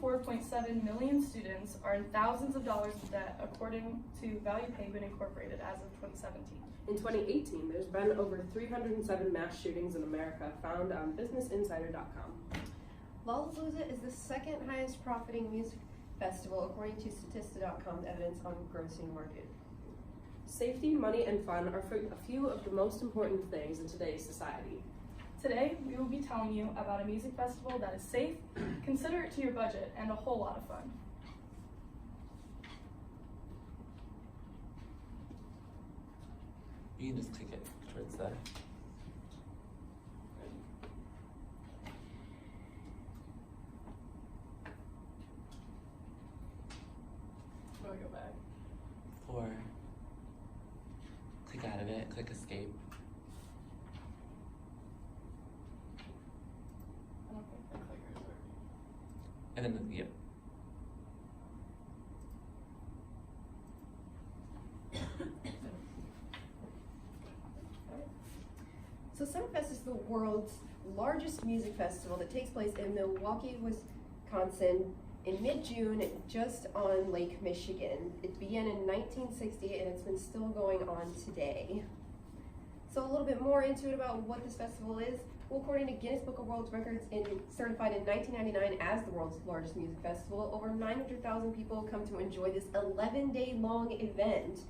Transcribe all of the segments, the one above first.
24.7 million students are in thousands of dollars of debt, according to Value Penguin Incorporated as of 2017. In 2018, there's been over 307 mass shootings in America, found on BusinessInsider.com. Lollapalooza is the second highest profiting music festival, according to Statista.com's evidence on grossing market. Safety, money, and fun are a few of the most important things in today's society. Today, we will be telling you about a music festival that is safe, considerate to your budget, and a whole lot of fun. You can just click it towards the... Go back. Or click out of it, click escape. I don't think the clicker's working. And then, yep. So Summerfest is the world's largest music festival that takes place in Milwaukee, Wisconsin in mid-June, just on Lake Michigan. It began in 1960 and it's been still going on today. So a little bit more into it about what this festival is. Well, according to Guinness Book of World Records, certified in 1999 as the world's largest music festival, over 900,000 people come to enjoy this 11-day long event.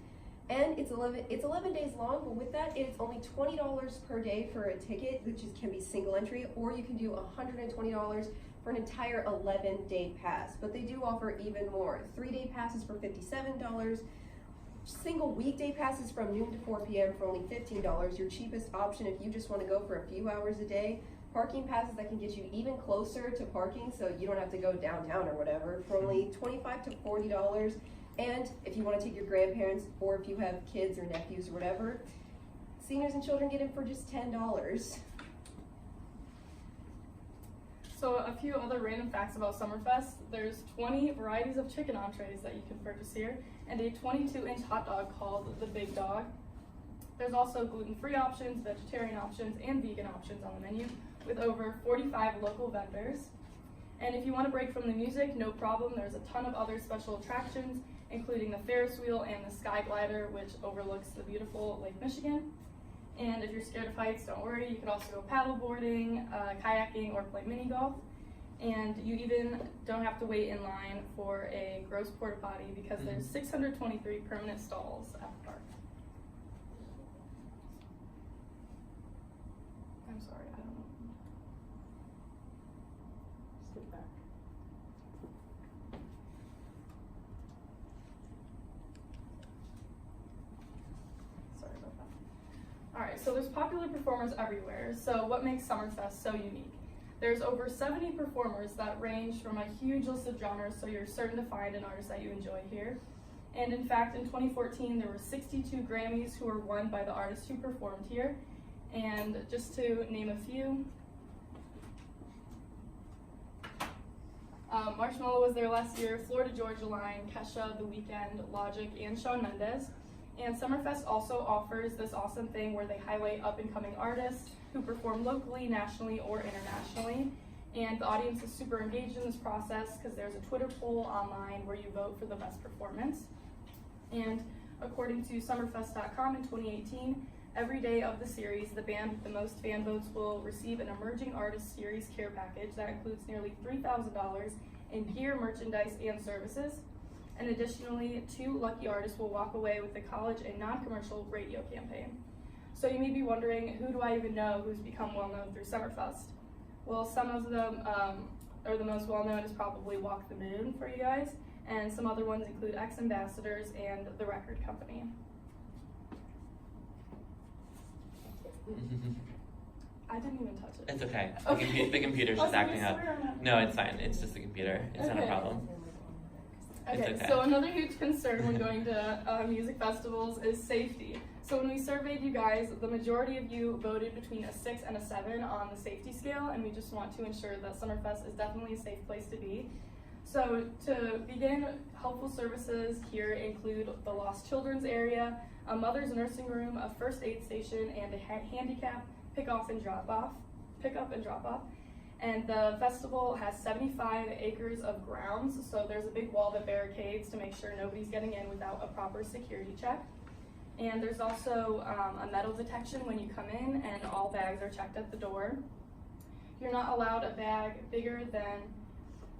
And it's 11 days long, but with that, it's only $20 per day for a ticket, which can be single entry, or you can do $120 for an entire 11-day pass. But they do offer even more. 3-day passes for $57, single weekday passes from noon to 4 p.m. for only $15, your cheapest option if you just want to go for a few hours a day. Parking passes that can get you even closer to parking, so you don't have to go downtown or whatever, for only $25 to $40. And if you want to take your grandparents, or if you have kids or nephews or whatever, seniors and children get in for just $10. So a few other random facts about Summerfest. There's 20 varieties of chicken entrees that you can purchase here, and a 22-inch hot dog called the Big Dog. There's also gluten-free options, vegetarian options, and vegan options on the menu, with over 45 local vendors. And if you want to break from the music, no problem. There's a ton of other special attractions, including the Ferris wheel and the Sky Glider, which overlooks the beautiful Lake Michigan. And if you're scared of heights, don't worry. You can also go paddleboarding, kayaking, or play mini golf. And you even don't have to wait in line for a gross porta potty because there's 623 permanent stalls at the park. I'm sorry, I don't know. Skip back. Sorry about that. All right, so there's popular performers everywhere. So what makes Summerfest so unique? There's over 70 performers that range from a huge list of genres, so you're certain to find an artist that you enjoy here. And in fact, in 2014, there were 62 Grammys who were won by the artists who performed here. And just to name a few, Marshmello was there last year, Florida Georgia Line, Kesha, The Weeknd, Logic, and Shawn Mendes. And Summerfest also offers this awesome thing where they highlight up-and-coming artists who perform locally, nationally, or internationally. And the audience is super engaged in this process because there's a Twitter poll online where you vote for the best performance. And according to Summerfest.com in 2018, every day of the series, the band with the most fan votes will receive an Emerging Artist Series care package that includes nearly $3,000 in gear, merchandise, and services. And additionally, 2 lucky artists will walk away with the college and non-commercial radio campaign. So you may be wondering, who do I even know who's become well-known through Summerfest? Well, some of them, or the most well-known is probably Walk the Moon for you guys, and some other ones include Ex-Ambassadors and The Record Company. I didn't even touch it. It's okay. Okay. The computer's Oh, just so acting we up. swear on that. No, it's fine. It's just the computer. It's not a Okay. problem. Okay, It's okay. so another huge concern when going to music festivals is safety. So when we surveyed you guys, the majority of you voted between a 6 and a 7 on the safety scale, and we just want to ensure that Summerfest is definitely a safe place to be. So to begin, helpful services here include the Lost Children's area, a mother's nursing room, a first aid station, and a handicap pickup and drop off. And the festival has 75 acres of grounds, so there's a big wall that barricades to make sure nobody's getting in without a proper security check. And there's also a metal detection when you come in, and all bags are checked at the door. You're not allowed a bag bigger than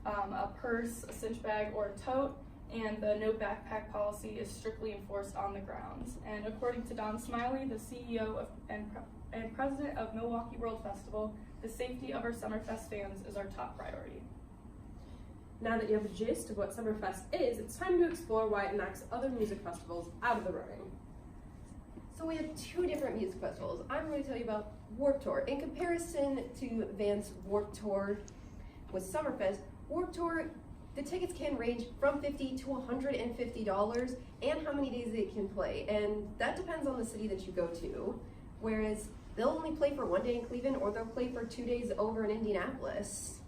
a purse, a cinch bag, or a tote, and the no backpack policy is strictly enforced on the grounds. And according to Don Smiley, the CEO and president of Milwaukee World Festival, the safety of our Summerfest fans is our top priority. Now that you have a gist of what Summerfest is, it's time to explore why it knocks other music festivals out of the running. So we have two different music festivals. I'm going to tell you about Warped Tour. In comparison to Vans Warped Tour with Summerfest, Warped Tour, the tickets can range from $50 to $150 and how many days it can play. And that depends on the city that you go to. Whereas they'll only play for 1 day in Cleveland, or they'll play for 2 days over in Indianapolis.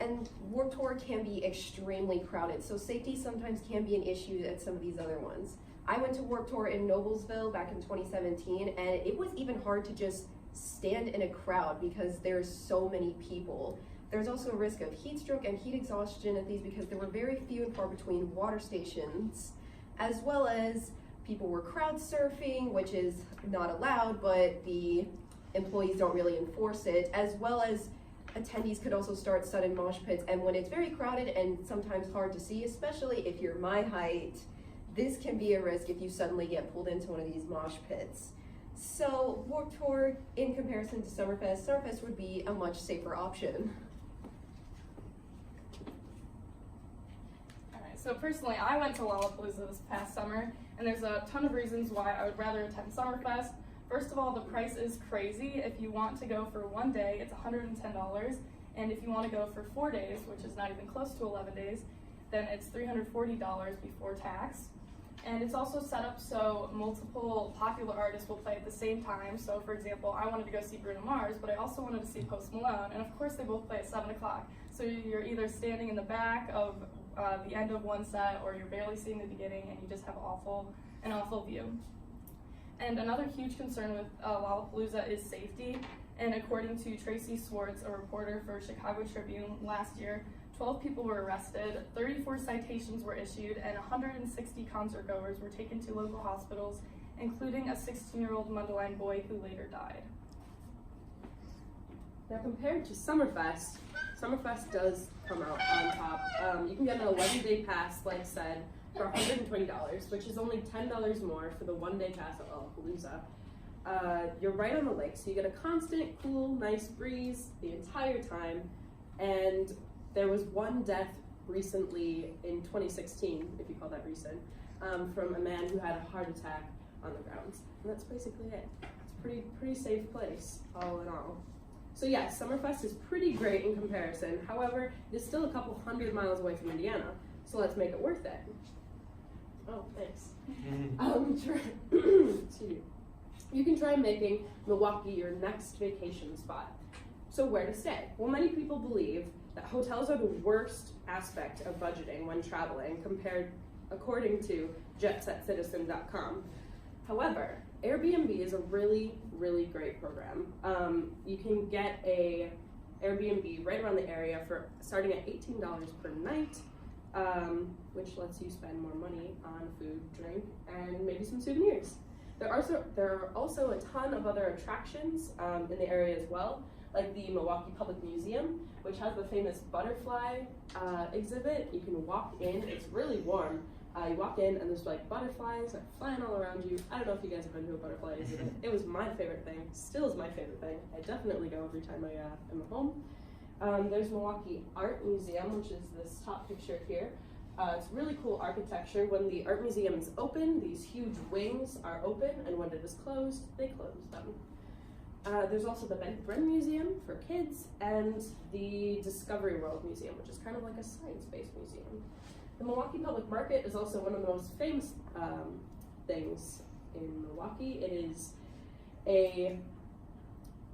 And Warped Tour can be extremely crowded, so safety sometimes can be an issue at some of these other ones. I went to Warped Tour in Noblesville back in 2017, and it was even hard to just stand in a crowd because there's so many people. There's also a risk of heat stroke and heat exhaustion at these because there were very few and far between water stations, as well as people were crowd surfing, which is not allowed, but the employees don't really enforce it, as well as attendees could also start sudden mosh pits. And when it's very crowded and sometimes hard to see, especially if you're my height, this can be a risk if you suddenly get pulled into one of these mosh pits. So Warped Tour, in comparison to Summerfest would be a much safer option. Alright, so personally, I went to Lollapalooza this past summer, and there's a ton of reasons why I would rather attend Summerfest. First of all, the price is crazy. If you want to go for 1 day, it's $110, and if you want to go for 4 days, which is not even close to 11 days, then it's $340 before tax. And it's also set up so multiple popular artists will play at the same time. So for example, I wanted to go see Bruno Mars, but I also wanted to see Post Malone, and of course they both play at 7 o'clock. So you're either standing in the back of the end of one set, or you're barely seeing the beginning, and you just have an awful view. And another huge concern with Lollapalooza is safety. And according to Tracy Swartz, a reporter for Chicago Tribune last year, 12 people were arrested, 34 citations were issued, and 160 concert goers were taken to local hospitals, including a 16-year-old Mundelein boy who later died. Now compared to Summerfest, Summerfest does come out on top. You can get an 11-day pass, like said, for $120, which is only $10 more for the 1-day pass at Lollapalooza. You're right on the lake, so you get a constant, cool, nice breeze the entire time, and there was one death recently in 2016, if you call that recent, from a man who had a heart attack on the grounds. And that's basically it. It's a pretty safe place, all in all. So yes, Summerfest is pretty great in comparison. However, it's still a couple 100 miles away from Indiana, so let's make it worth it. Oh, thanks. Excuse me. You can try making Milwaukee your next vacation spot. So where to stay? Well, many people believe that hotels are the worst aspect of budgeting when traveling, according to JetSetCitizen.com. However, Airbnb is a really great program. You can get a Airbnb right around the area for starting at $18 per night, which lets you spend more money on food, drink, and maybe some souvenirs. There are also a ton of other attractions in the area as well, like the Milwaukee Public Museum, which has the famous butterfly exhibit. You can walk in, it's really warm. You walk in and there's like butterflies like flying all around you. I don't know if you guys have been to a butterfly exhibit. It was my favorite thing, still is my favorite thing. I definitely go every time I am at home. There's Milwaukee Art Museum, which is this top picture here. It's really cool architecture. When the art museum is open, these huge wings are open, and when it is closed, they close them. There's also the Ben Bren Museum for kids, and the Discovery World Museum, which is kind of like a science-based museum. The Milwaukee Public Market is also one of the most famous things in Milwaukee. It is a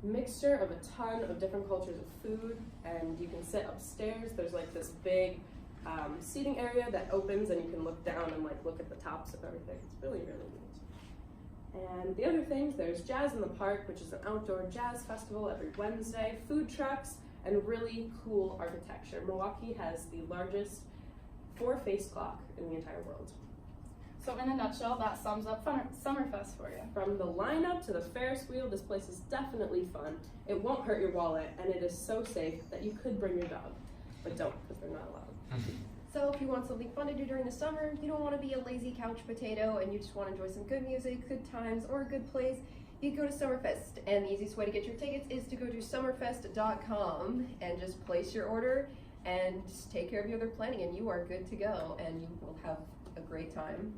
mixture of a ton of different cultures of food, and you can sit upstairs. There's like this big seating area that opens, and you can look down and like look at the tops of everything. It's really neat. And the other things, there's Jazz in the Park, which is an outdoor jazz festival every Wednesday, food trucks, and really cool architecture. Milwaukee has the largest 4-face clock in the entire world. So in a nutshell, that sums up Summerfest for you. From the lineup to the Ferris wheel, this place is definitely fun. It won't hurt your wallet, and it is so safe that you could bring your dog, but don't, because they're not allowed. So if you want something fun to do during the summer, you don't want to be a lazy couch potato, and you just want to enjoy some good music, good times, or a good place, you can go to Summerfest. And the easiest way to get your tickets is to go to summerfest.com and just place your order and just take care of your other planning, and you are good to go, and you will have a great time.